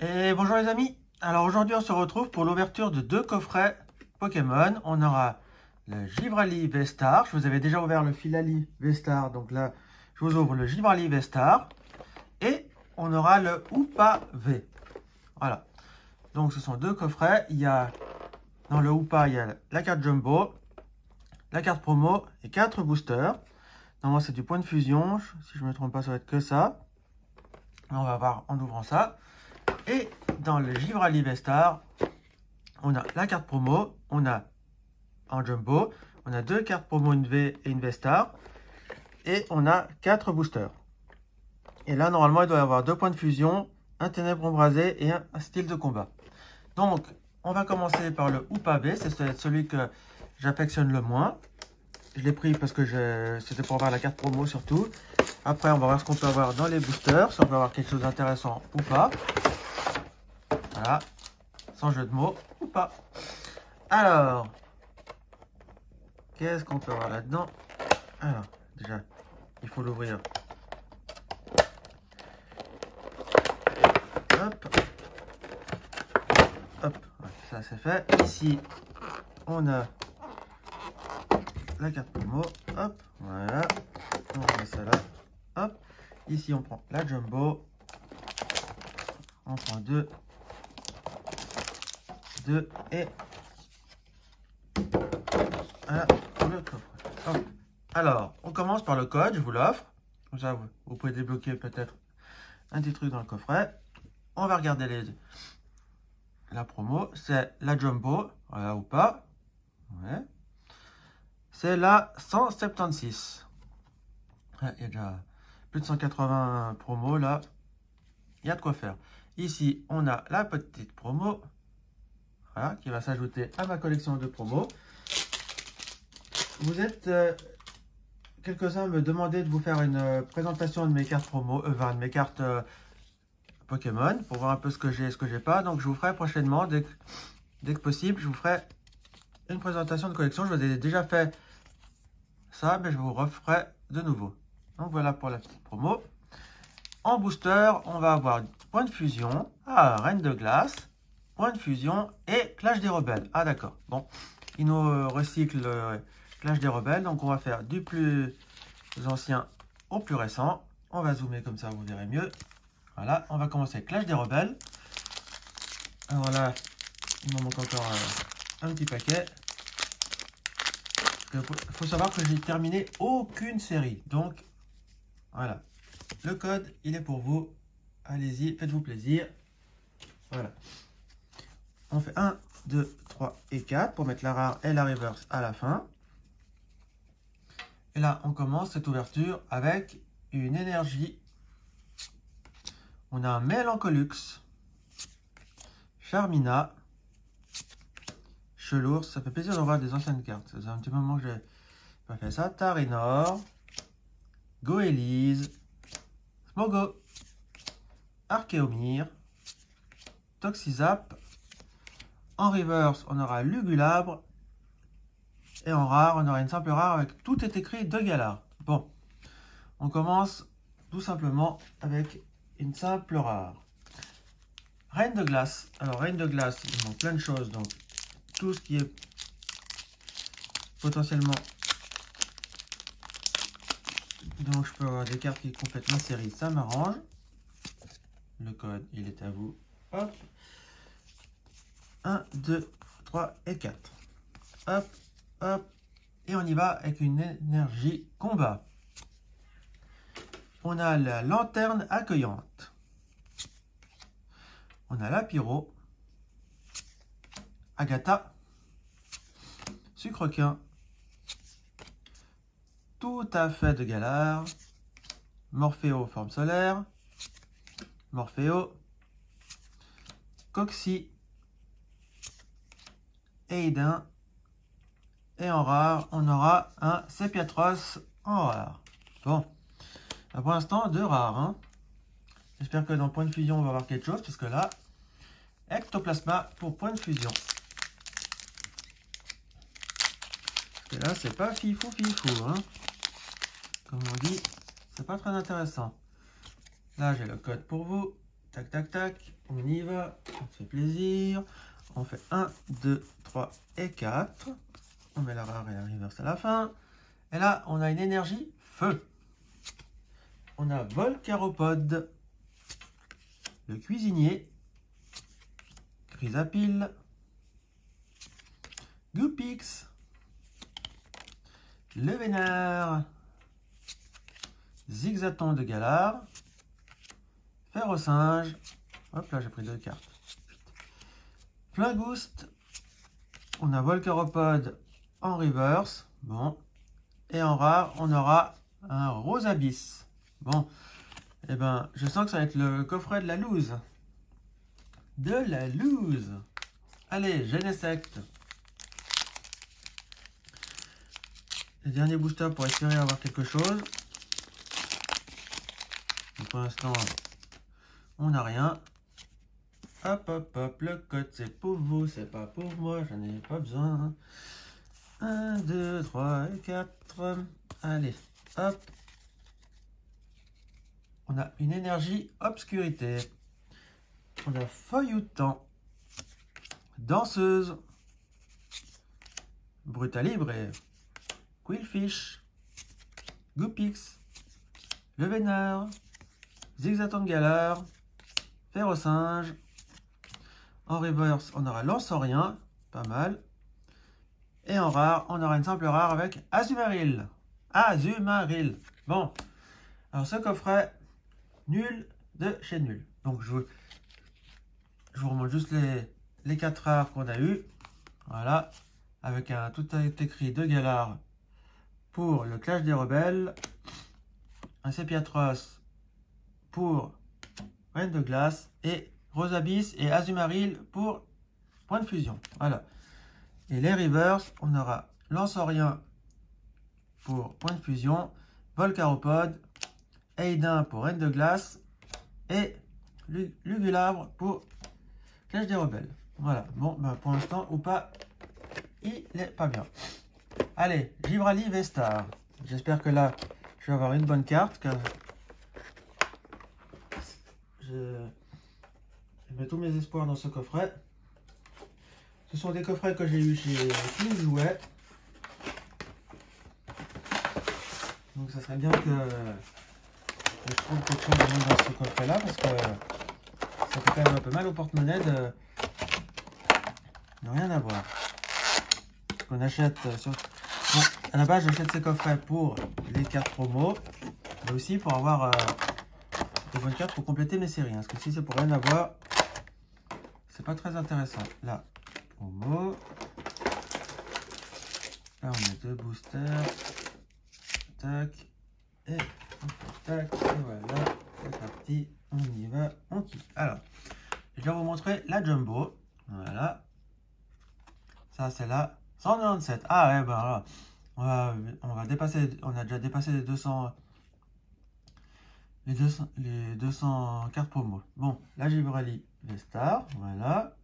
Et bonjour les amis, alors aujourd'hui on se retrouve pour l'ouverture de deux coffrets Pokémon. On aura le Givrali V-Star, je vous avais déjà ouvert le Filali V-Star, donc là je vous ouvre le Givrali V-Star. Et on aura le Hoopa V. Voilà, donc ce sont deux coffrets, dans le Hoopa il y a la carte Jumbo, la carte promo et 4 boosters. Normalement c'est du point de fusion, si je ne me trompe pas ça va être que ça. On va voir en ouvrant ça. Et dans le Givrali V-Star, on a la carte promo, on a en jumbo, on a deux cartes promo, une V et une V-Star, et on a 4 boosters. Et là, normalement, il doit y avoir 2 points de fusion, un ténèbre embrasé et un style de combat. Donc, on va commencer par le Hoopa V, c'est celui que j'affectionne le moins. Je l'ai pris parce que c'était pour avoir la carte promo surtout. Après, on va voir ce qu'on peut avoir dans les boosters, si on peut avoir quelque chose d'intéressant ou pas. Voilà, sans jeu de mots ou pas. Alors, qu'est-ce qu'on peut avoir là-dedans? Alors, déjà, il faut l'ouvrir. Hop. Hop, ça c'est fait. Ici, on a la carte promo. Hop, voilà. On met ça là. Hop. Ici, on prend la jumbo. On prend deux et voilà le coffre. Hop. Alors, on commence par le code, je vous l'offre. Comme ça, vous pouvez débloquer peut-être un petit truc dans le coffret. On va regarder la promo. C'est la jumbo, voilà ou pas. Ouais. C'est la 176. Ouais, il y a déjà plus de 180 promos là. Il y a de quoi faire. Ici, on a la petite promo. Voilà, qui va s'ajouter à ma collection de promos. Vous êtes quelques-uns me demandaient de vous faire une présentation de mes cartes promo, de mes cartes Pokémon, pour voir un peu ce que j'ai et ce que j'ai pas. Donc je vous ferai prochainement, dès que possible, je vous ferai une présentation de collection. Je vous ai déjà fait ça, mais je vous referai de nouveau. Donc voilà pour la petite promo. En booster, on va avoir point de fusion, Reine de glace, point de fusion et Clash des rebelles. Ah d'accord, bon, il nous recycle Clash des rebelles, donc on va faire du plus ancien au plus récent. On va zoomer comme ça, vous verrez mieux. Voilà, on va commencer avec Clash des rebelles. Alors là, il m'en manque encore un petit paquet. Il faut savoir que j'ai terminé aucune série, donc voilà. Le code, il est pour vous. Allez-y, faites-vous plaisir. Voilà. On fait 1, 2, 3 et 4 pour mettre la rare et la reverse à la fin. Et là, on commence cette ouverture avec une énergie. On a un Mélancolux, Charmina, Chelours. Ça fait plaisir de voir des anciennes cartes. Ça fait un petit moment que j'ai pas fait ça. Tarinor, Goélise, Smogo, Archéomir, Toxizap. En reverse, on aura Lugulabre. Et en rare, on aura une simple rare avec tout est écrit de Galar. Bon, on commence tout simplement avec une simple rare. Reine de glace. Alors, Reine de glace, il manque plein de choses. Donc, tout ce qui est potentiellement... Donc, je peux avoir des cartes qui complètent ma série. Ça m'arrange. Le code, il est à vous. Hop. 1, 2, 3 et 4. Hop, hop. Et on y va avec une énergie combat. On a la lanterne accueillante. On a la pyro. Agatha. Sucrequin. Tout à fait de Galar. Morphéo forme solaire. Morphéo. Coxy. Aidin. Et en rare, on aura un Sepiatros en rare. Bon, pour l'instant, 2 rares. Hein. J'espère que dans point de fusion, on va avoir quelque chose, parce que là, Ectoplasma pour point de fusion. Parce que là, c'est pas fifou. Hein. Comme on dit, c'est pas très intéressant. Là, j'ai le code pour vous. tac, tac, tac. On y va. On fait plaisir. On fait 1, 2, 3 et 4. On met la rare et la reverse à la fin. Et là, on a une énergie feu. On a Volcaropode, le cuisinier, Chrysapile, Goopix, le Vénard, Zigzaton de Galar, Ferrosinge, hop là j'ai pris 2 cartes, Flingouste, on a Volcaropode en reverse, bon, et en rare on aura un Rosabis. Bon, et ben je sens que ça va être le coffret de la loose. De la loose. Allez, Genesect. Les derniers boosters pour espérer avoir quelque chose. Donc pour l'instant, on n'a rien. Hop, hop, hop, le code c'est pour vous, c'est pas pour moi, j'en ai pas besoin. 1, 2, 3 et 4. Allez, hop. On a une énergie obscurité. On a Feuilletant, Danseuse, Brutalibre, Quillfish, Goopix, le Vénard, Zigzaton de Galar, Ferrosinge. En reverse, on aura Lansorien, pas mal. Et en rare, on aura une simple rare avec Azumarill. Azumarill. Bon, alors ce coffret, nul de chez nul. Donc je vous remonte juste les 4 rares qu'on a eu. Voilà, avec un tout écrit de Galar pour le Clash des Rebelles, un Sepiatros pour Reine de Glace et Rosabis et Azumarill pour Point de Fusion. Voilà. Et les reverse, on aura Lansorien pour Point de Fusion, Volcaropode, Aidin pour Reine de Glace et Lugulabre pour Clash des Rebelles. Voilà, bon, ben pour l'instant, ou pas, il est pas bien. Allez, Givrali Vestar. J'espère que là, je vais avoir une bonne carte, car je mets tous mes espoirs dans ce coffret. Ce sont des coffrets que j'ai eu chez King Jouet. Donc ça serait bien que je trouve quelque chose de dans ce coffret là, parce que ça fait quand même un peu mal au porte-monnaie de rien avoir. Qu'on achète sur... Bon, à la base j'achète ces coffrets pour les cartes promo, mais aussi pour avoir des bonnes cartes pour compléter mes séries. Parce que si c'est pour rien avoir, c'est pas très intéressant. Là, promo. Là on a 2 boosters. Tac. Et tac. Et voilà. C'est parti. On y va. On kiffe. Alors, je vais vous montrer la jumbo. Voilà. Ça c'est la 197. Ah ouais, bah voilà. On va dépasser. On a déjà dépassé les 200. Les 200 cartes promo. Bon, la Givrali Vestar. Voilà.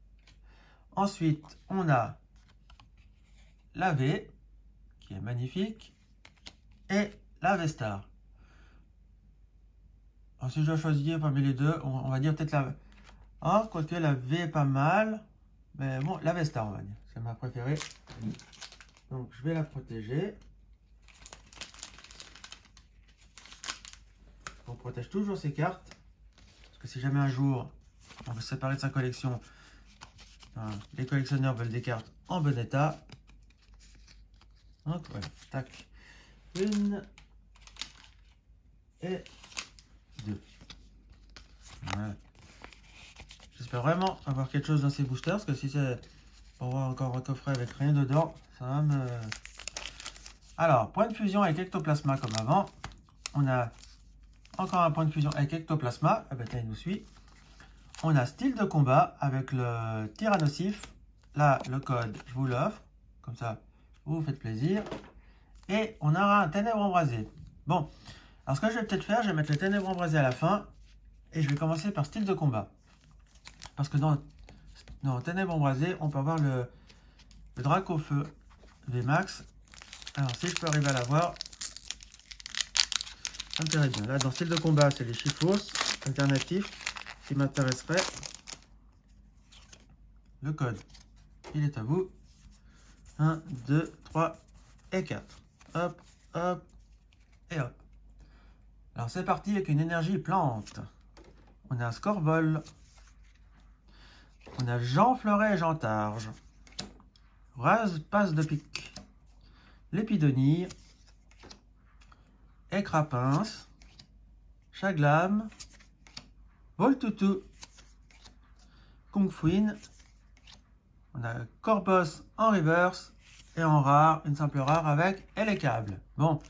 Ensuite, on a la V, qui est magnifique, et la Vestar. Alors, si je dois choisir parmi les deux, on va dire peut-être la... Ah, quoique la V est pas mal, mais bon, la Vestar, on va dire. C'est ma préférée. Donc, je vais la protéger. On protège toujours ces cartes, parce que si jamais un jour, on veut se séparer de sa collection, les collectionneurs veulent des cartes en bon état. Donc voilà, tac. 1 et 2. Voilà. J'espère vraiment avoir quelque chose dans ces boosters, parce que si c'est pour avoir encore un coffret avec rien dedans, ça va me... Alors, point de fusion avec ectoplasma comme avant. On a encore un point de fusion avec ectoplasma. Ah ben, il nous suit. On a style de combat avec le Tyrannosif. Là, le code, je vous l'offre. Comme ça, vous faites plaisir. Et on aura un ténèbre embrasé. Bon, alors ce que je vais peut-être faire, je vais mettre le ténèbre embrasé à la fin. Et je vais commencer par style de combat. Parce que dans ténèbre embrasé, on peut avoir le Draco Feu VMAX. Alors, si je peux arriver à l'avoir, ça me plairait bien. Là, dans style de combat, c'est les Chiffos alternatifs. qui m'intéresserait. Le code, il est à vous. 1, 2, 3 et 4. Hop, hop et hop. Alors c'est parti avec une énergie plante. On a Scorvol. On a Jean Fleuret et Jean Targe. Rase passe de pique. Lépidonie. Écrapince. Chaglam. Voltoutou. Kungfuin. On a Corpos en reverse. Et en rare, une simple rare avec et les câbles. Bon,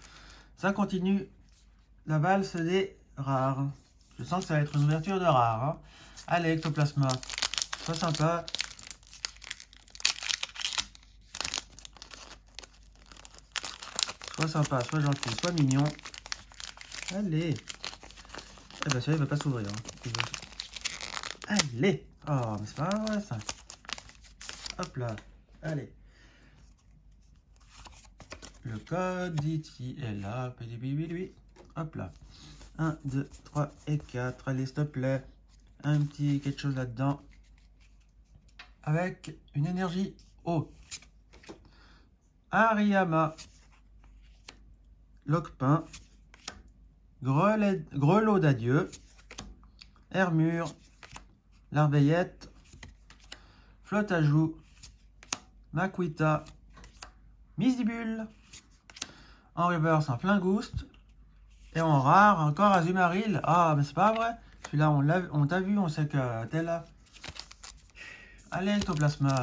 ça continue la valse des rares. Je sens que ça va être une ouverture de rare. Hein. Allez, Ectoplasma. Sois sympa. Sois sympa, sois gentil, sois mignon. Allez. Eh ben, celui-là, il va pas s'ouvrir. Hein. Allez. Oh, mais c'est pas vrai, ça. Hop là. Allez. Le code ici est là. Hop là. 1, 2, 3 et 4. Allez, s'il te plaît. Un petit quelque chose là-dedans. Avec une énergie haute. Ariyama. Locpin. Grelot d'adieu. Hermure. Larveillette. Flotte à joue. Maquita. Misibule. En reverse, un Flingouste. Et en rare, encore Azumarill. Ah, mais c'est pas vrai. Celui-là, on t'a vu, on sait que t'es là. Allez, Ectoplasma.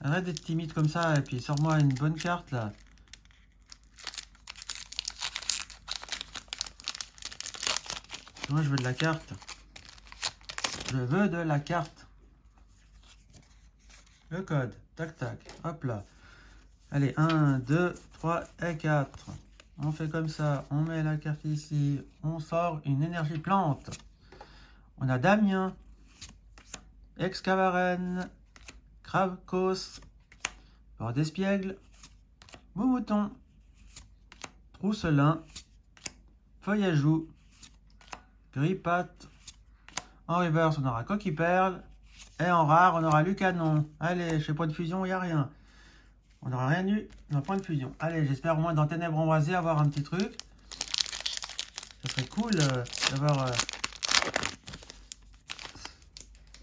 Arrête d'être timide comme ça, et puis sors-moi une bonne carte, là. Moi, je veux de la carte. Je veux de la carte. Le code. Tac, tac. Hop là. Allez, 1, 2, 3 et 4. On fait comme ça. On met la carte ici. On sort une énergie plante. On a Damien. Excavaren. Kravkos. Bord d'Espiègle. Moumouton. Trousselin. Feuillajou. Gripat. En reverse, on aura Coquille Perle. Et en rare, on aura Lucanon. Allez, chez Point de Fusion, il n'y a rien. On n'aura rien eu dans Point de Fusion. Allez, j'espère au moins dans Ténèbres Embrasées avoir un petit truc. Ça serait cool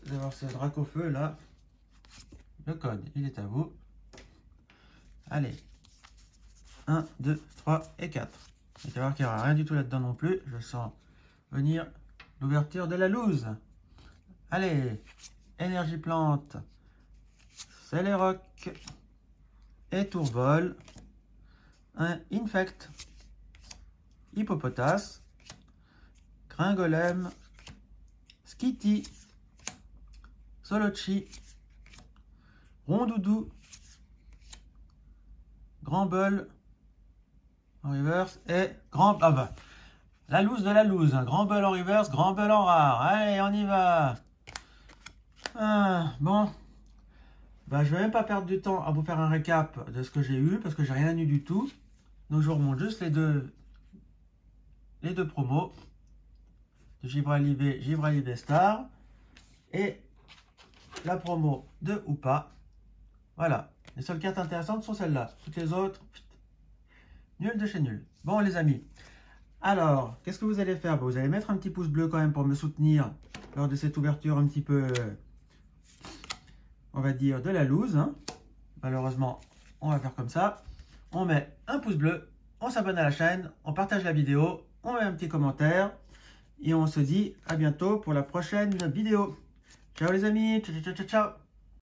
d'avoir ce Dracofeu là. Le code, il est à vous. Allez. 1, 2, 3 et 4. Il va y voir qu'il n'y aura rien du tout là-dedans non plus. Je sens venir l'ouverture de la loose. Allez. Énergie plante. C'est les rocs. Et tourvol. Un infect. Hippopotas. Gringolem. Skitty. Solochi. Rondoudou. Grand bol. En reverse. Et grand... Ah bah. La loose de la loose. Grand bol en reverse. Grand bol en rare. Allez, on y va. Ah, bon. Bah, je vais même pas perdre du temps à vous faire un récap de ce que j'ai eu. Parce que j'ai rien eu du tout. Donc je vous remonte juste les deux promos. De Givralli V-Star. Et la promo de ou pas. Voilà. Les seules cartes intéressantes sont celles-là. Toutes les autres, nul de chez nul. Bon les amis. Alors, qu'est-ce que vous allez faire? Vous allez mettre un petit pouce bleu quand même pour me soutenir lors de cette ouverture un petit peu, on va dire, de la loose. Hein. Malheureusement, on va faire comme ça. On met un pouce bleu, on s'abonne à la chaîne, on partage la vidéo, on met un petit commentaire. Et on se dit à bientôt pour la prochaine vidéo. Ciao les amis, ciao ciao ciao ciao.